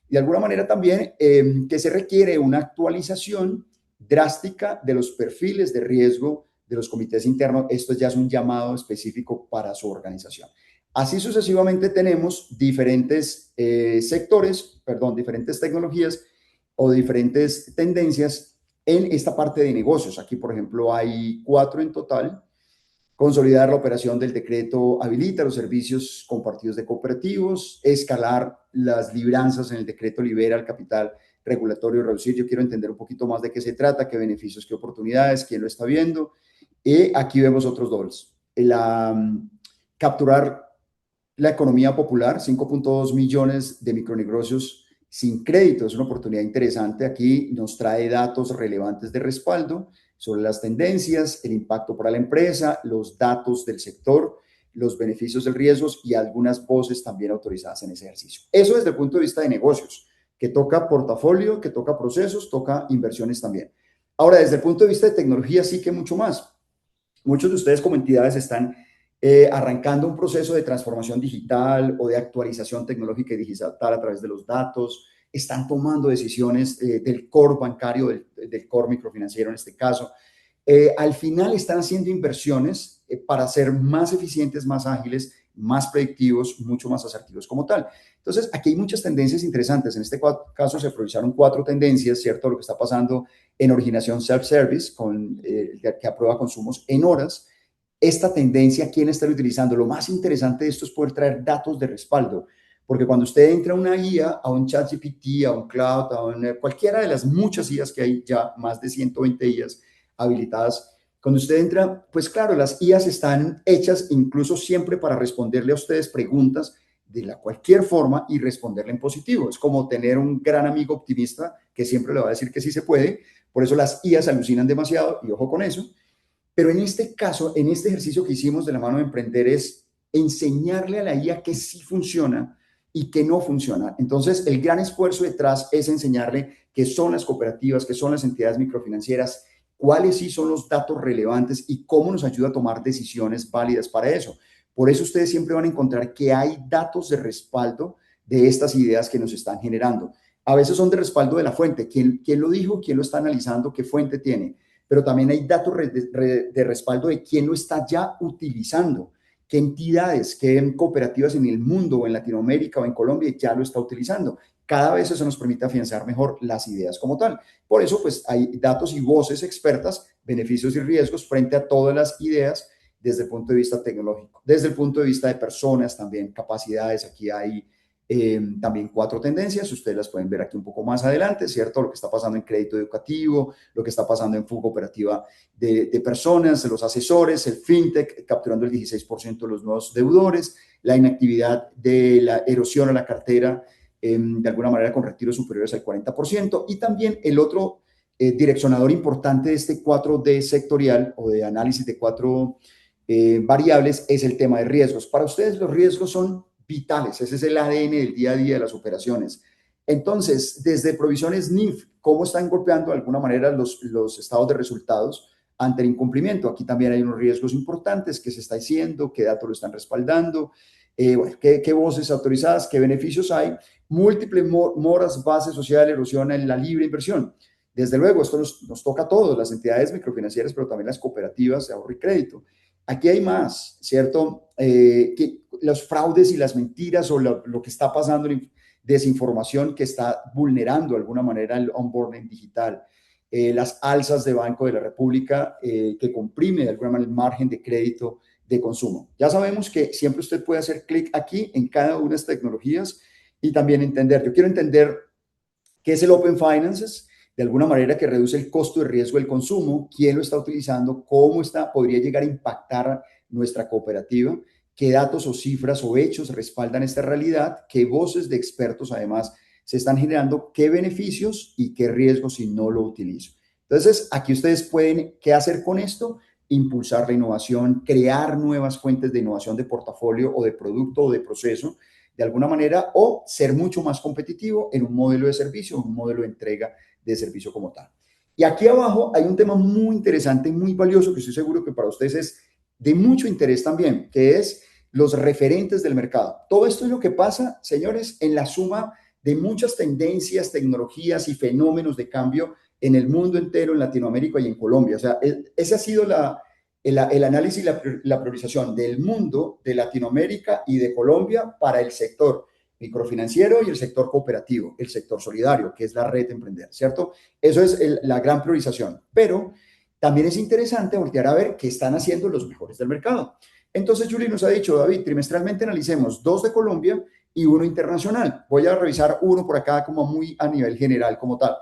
Y de alguna manera también que se requiere una actualización drástica de los perfiles de riesgo de los comités internos. Esto ya es un llamado específico para su organización. Así sucesivamente tenemos diferentes sectores, perdón, diferentes tecnologías o diferentes tendencias en esta parte de negocios. Aquí, por ejemplo, hay cuatro en total. Consolidar la operación del decreto habilita los servicios compartidos de cooperativos, escalar las libranzas en el decreto libera el capital regulatorio reducir. Yo quiero entender un poquito más de qué se trata, qué beneficios, qué oportunidades, quién lo está viendo. Y aquí vemos otros dobles. Capturar la economía popular, 5.2 millones de micronegocios sin crédito. Es una oportunidad interesante. Aquí nos trae datos relevantes de respaldo sobre las tendencias, el impacto para la empresa, los datos del sector, los beneficios del riesgos y algunas voces también autorizadas en ese ejercicio. Eso desde el punto de vista de negocios, que toca portafolio, que toca procesos, toca inversiones también. Ahora, desde el punto de vista de tecnología, sí que mucho más. Muchos de ustedes como entidades están arrancando un proceso de transformación digital o de actualización tecnológica y digital a través de los datos, están tomando decisiones del core bancario, del core microfinanciero en este caso. Al final están haciendo inversiones para ser más eficientes, más ágiles, más predictivos, mucho más asertivos como tal. Entonces, aquí hay muchas tendencias interesantes. En este caso se priorizaron 4 tendencias, ¿cierto? Lo que está pasando en originación self-service, que aprueba consumos en horas. Esta tendencia, ¿quién está utilizando? Lo más interesante de esto es poder traer datos de respaldo, porque cuando usted entra a una guía, a un ChatGPT, a un Cloud, cualquiera de las muchas IAs que hay ya, más de 120 IAs habilitadas, cuando usted entra, pues claro, las IAs están hechas incluso siempre para responderle a ustedes preguntas de cualquier forma y responderle en positivo. Es como tener un gran amigo optimista que siempre le va a decir que sí se puede. Por eso las IAs alucinan demasiado y ojo con eso. Pero en este caso, en este ejercicio que hicimos de la mano de emprender es enseñarle a la IA que sí funciona y que no funciona. Entonces, el gran esfuerzo detrás es enseñarle qué son las cooperativas, qué son las entidades microfinancieras, cuáles sí son los datos relevantes y cómo nos ayuda a tomar decisiones válidas para eso. Por eso ustedes siempre van a encontrar que hay datos de respaldo de estas ideas que nos están generando. A veces son de respaldo de la fuente. ¿Quién lo dijo? ¿Quién lo está analizando? ¿Qué fuente tiene? Pero también hay datos de respaldo de quién lo está ya utilizando, qué entidades, qué cooperativas en el mundo o en Latinoamérica o en Colombia ya lo está utilizando. Cada vez eso nos permite afianzar mejor las ideas como tal. Por eso, pues hay datos y voces expertas, beneficios y riesgos frente a todas las ideas desde el punto de vista tecnológico, desde el punto de vista de personas también, capacidades. Aquí hay también 4 tendencias, ustedes las pueden ver aquí un poco más adelante, ¿cierto? Lo que está pasando en crédito educativo, lo que está pasando en fuga operativa de personas, de los asesores, el fintech capturando el 16% de los nuevos deudores, la inactividad de la erosión a la cartera, de alguna manera con retiros superiores al 40%, y también el otro direccionador importante de este 4D sectorial o de análisis de 4 variables es el tema de riesgos. Para ustedes los riesgos son vitales, ese es el ADN del día a día de las operaciones. Entonces, desde provisiones NIF, ¿cómo están golpeando de alguna manera los estados de resultados ante el incumplimiento? Aquí también hay unos riesgos importantes, qué se está haciendo, qué datos lo están respaldando, bueno, qué voces autorizadas, qué beneficios hay, múltiples moras, bases sociales, erosión en la libre inversión. Desde luego, esto nos toca a todos, las entidades microfinancieras, pero también las cooperativas de ahorro y crédito. Aquí hay más, ¿cierto? Que los fraudes y las mentiras o lo que está pasando, desinformación que está vulnerando de alguna manera el onboarding digital, las alzas de Banco de la República que comprime de alguna manera el margen de crédito de consumo. Ya sabemos que siempre usted puede hacer clic aquí en cada una de estas tecnologías y también entender. Yo quiero entender qué es el Open Finances, de alguna manera que reduce el costo de riesgo del consumo, quién lo está utilizando, cómo podría llegar a impactar nuestra cooperativa, qué datos o cifras o hechos respaldan esta realidad, qué voces de expertos además se están generando, qué beneficios y qué riesgos si no lo utilizo. Entonces, aquí ustedes pueden, ¿qué hacer con esto? Impulsar la innovación, crear nuevas fuentes de innovación de portafolio o de producto o de proceso, de alguna manera, o ser mucho más competitivo en un modelo de servicio, un modelo de entrega de servicio como tal. Y aquí abajo hay un tema muy interesante, muy valioso, que estoy seguro que para ustedes es de mucho interés también, que es los referentes del mercado. Todo esto es lo que pasa, señores, en la suma de muchas tendencias, tecnologías y fenómenos de cambio en el mundo entero, en Latinoamérica y en Colombia. O sea, ese ha sido el análisis y la priorización del mundo, de Latinoamérica y de Colombia para el sector microfinanciero y el sector cooperativo, el sector solidario, que es la red de emprender, ¿cierto? Eso es la gran priorización. Pero también es interesante voltear a ver qué están haciendo los mejores del mercado. Entonces, Julie nos ha dicho, David, trimestralmente analicemos 2 de Colombia y uno internacional. Voy a revisar uno por acá como muy a nivel general como tal.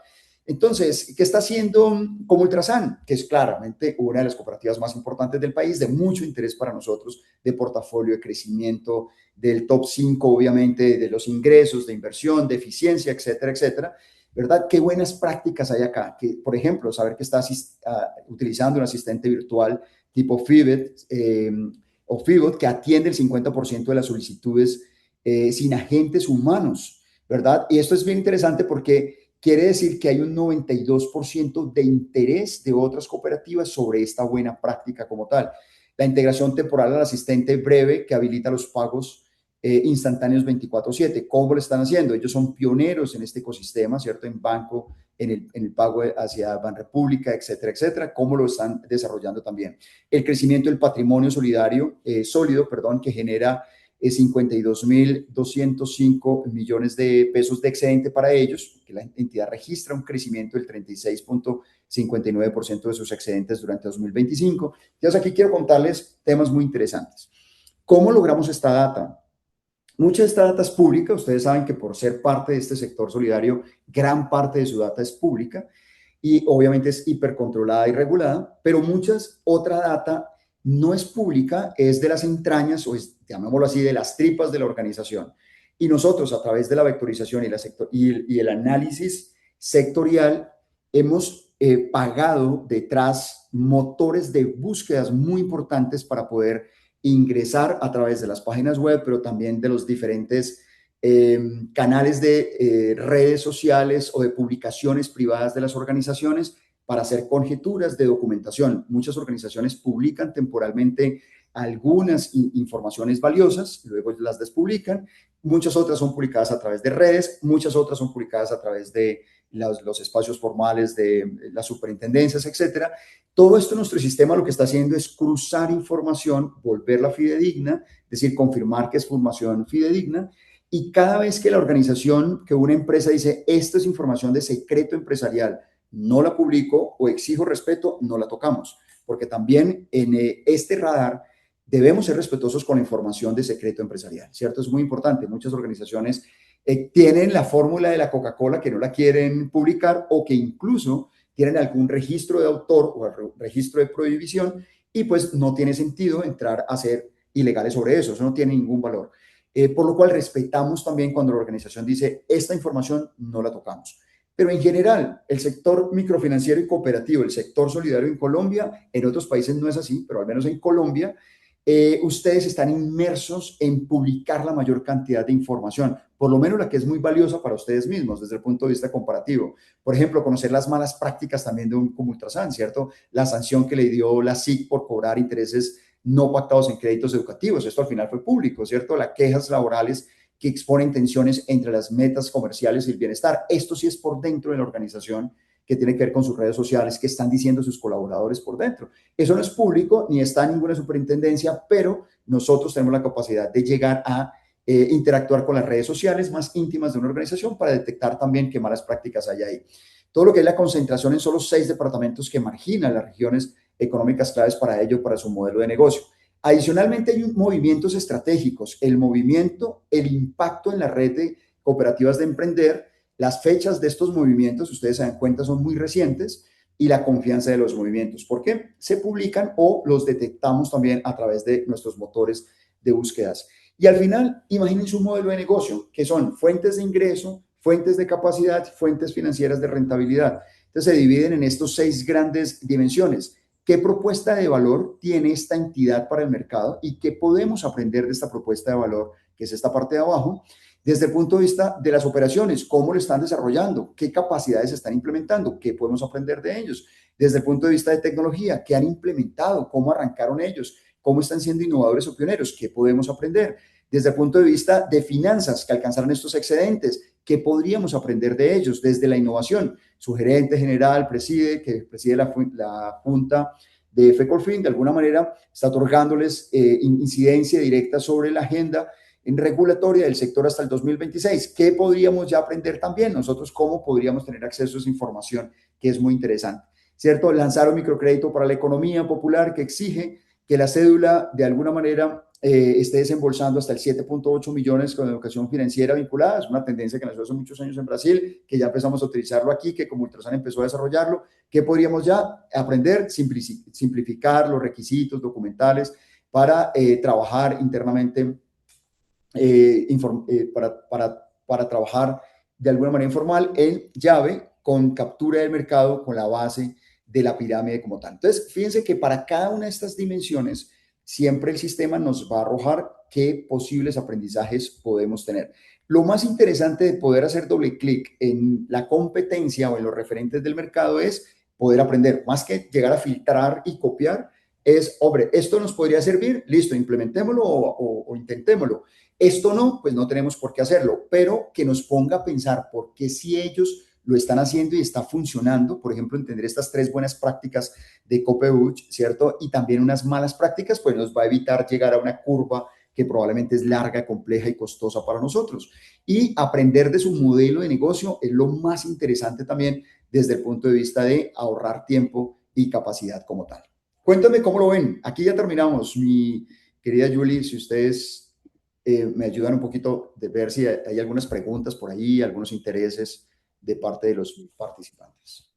Entonces, ¿qué está haciendo como Ultrasan? Que es claramente una de las cooperativas más importantes del país, de mucho interés para nosotros, de portafolio, de crecimiento, del top 5, obviamente, de los ingresos, de inversión, de eficiencia, etcétera, etcétera. ¿Verdad? Qué buenas prácticas hay acá. Que, por ejemplo, saber que está utilizando un asistente virtual tipo Fibet o Fibot que atiende el 50% de las solicitudes sin agentes humanos, ¿verdad? Y esto es bien interesante porque quiere decir que hay un 92% de interés de otras cooperativas sobre esta buena práctica como tal. La integración temporal al asistente breve que habilita los pagos instantáneos 24/7. ¿Cómo lo están haciendo? Ellos son pioneros en este ecosistema, ¿cierto? En banco, en el pago hacia Banrepública, etcétera, etcétera. ¿Cómo lo están desarrollando también? El crecimiento del patrimonio solidario, sólido, perdón, que genera 52.205 millones de pesos de excedente para ellos, que la entidad registra un crecimiento del 36.59% de sus excedentes durante 2025. Entonces aquí quiero contarles temas muy interesantes. ¿Cómo logramos esta data? Mucha de esta data es pública, ustedes saben que por ser parte de este sector solidario, gran parte de su data es pública y obviamente es hipercontrolada y regulada, pero muchas otra data no es pública, es de las entrañas o es, llamémoslo así, de las tripas de la organización. Y nosotros a través de la vectorización y el análisis sectorial hemos pagado detrás motores de búsquedas muy importantes para poder ingresar a través de las páginas web, pero también de los diferentes canales de redes sociales o de publicaciones privadas de las organizaciones para hacer conjeturas de documentación. Muchas organizaciones publican temporalmente algunas informaciones valiosas, luego las despublican, muchas otras son publicadas a través de redes, muchas otras son publicadas a través de los espacios formales de las superintendencias, etcétera. Todo esto nuestro sistema lo que está haciendo es cruzar información, volverla fidedigna, es decir, confirmar que es información fidedigna, y cada vez que la organización, que una empresa dice, esta es información de secreto empresarial, no la publico o exijo respeto, no la tocamos, porque también en este radar debemos ser respetuosos con la información de secreto empresarial, ¿cierto? Es muy importante. Muchas organizaciones tienen la fórmula de la Coca-Cola que no la quieren publicar o que incluso tienen algún registro de autor o registro de prohibición y pues no tiene sentido entrar a ser ilegales sobre eso no tiene ningún valor. Por lo cual respetamos también cuando la organización dice, esta información no la tocamos. Pero en general, el sector microfinanciero y cooperativo, el sector solidario en Colombia, en otros países no es así, pero al menos en Colombia, ustedes están inmersos en publicar la mayor cantidad de información, por lo menos la que es muy valiosa para ustedes mismos desde el punto de vista comparativo. Por ejemplo, conocer las malas prácticas también de un como Ultrasan, ¿cierto? La sanción que le dio la SIC por cobrar intereses no pactados en créditos educativos. Esto al final fue público, ¿cierto? Las quejas laborales que exponen tensiones entre las metas comerciales y el bienestar. Esto sí es por dentro de la organización, que tiene que ver con sus redes sociales, que están diciendo sus colaboradores por dentro. Eso no es público ni está en ninguna superintendencia, pero nosotros tenemos la capacidad de llegar a interactuar con las redes sociales más íntimas de una organización para detectar también qué malas prácticas hay ahí. Todo lo que es la concentración en solo 6 departamentos que marginan las regiones económicas claves para ello, para su modelo de negocio. Adicionalmente hay movimientos estratégicos, el movimiento, el impacto en la red de cooperativas de emprender, las fechas de estos movimientos, ustedes se dan cuenta, son muy recientes, y la confianza de los movimientos. ¿Por qué? Se publican o los detectamos también a través de nuestros motores de búsquedas. Y al final, imagínense un modelo de negocio que son fuentes de ingreso, fuentes de capacidad, fuentes financieras de rentabilidad. Entonces se dividen en estos 6 grandes dimensiones. ¿Qué propuesta de valor tiene esta entidad para el mercado y qué podemos aprender de esta propuesta de valor, que es esta parte de abajo? Desde el punto de vista de las operaciones, ¿cómo lo están desarrollando? ¿Qué capacidades están implementando? ¿Qué podemos aprender de ellos? Desde el punto de vista de tecnología, ¿qué han implementado? ¿Cómo arrancaron ellos? ¿Cómo están siendo innovadores o pioneros? ¿Qué podemos aprender? Desde el punto de vista de finanzas, que alcanzaron estos excedentes, ¿qué podríamos aprender de ellos? Desde la innovación, su gerente general que preside la Junta de FECOLFIN, de alguna manera está otorgándoles incidencia directa sobre la agenda en regulatoria del sector hasta el 2026. ¿Qué podríamos ya aprender también? Nosotros, ¿cómo podríamos tener acceso a esa información que es muy interesante? ¿Cierto? Lanzar un microcrédito para la economía popular que exige que la cédula de alguna manera esté desembolsando hasta el 7.8 millones con educación financiera vinculada. Es una tendencia que nació hace muchos años en Brasil, que ya empezamos a utilizarlo aquí, que como Ultrasan empezó a desarrollarlo. ¿Qué podríamos ya aprender? Simplificar los requisitos documentales para trabajar internamente, para trabajar de alguna manera informal en llave con captura del mercado con la base de la pirámide como tal. Entonces, fíjense que para cada una de estas dimensiones, siempre el sistema nos va a arrojar qué posibles aprendizajes podemos tener. Lo más interesante de poder hacer doble clic en la competencia o en los referentes del mercado es poder aprender, más que llegar a filtrar y copiar, es, hombre, esto nos podría servir, listo, implementémoslo o intentémoslo. Esto no, pues no tenemos por qué hacerlo, pero que nos ponga a pensar por qué si ellos lo están haciendo y está funcionando, por ejemplo, entender estas tres buenas prácticas de Copeuch, ¿cierto? Y también unas malas prácticas, pues nos va a evitar llegar a una curva que probablemente es larga, compleja y costosa para nosotros. Y aprender de su modelo de negocio es lo más interesante también desde el punto de vista de ahorrar tiempo y capacidad como tal. Cuéntame cómo lo ven. Aquí ya terminamos, mi querida Julie, si ustedes me ayudan un poquito de ver si hay algunas preguntas por ahí, algunos intereses de parte de los participantes.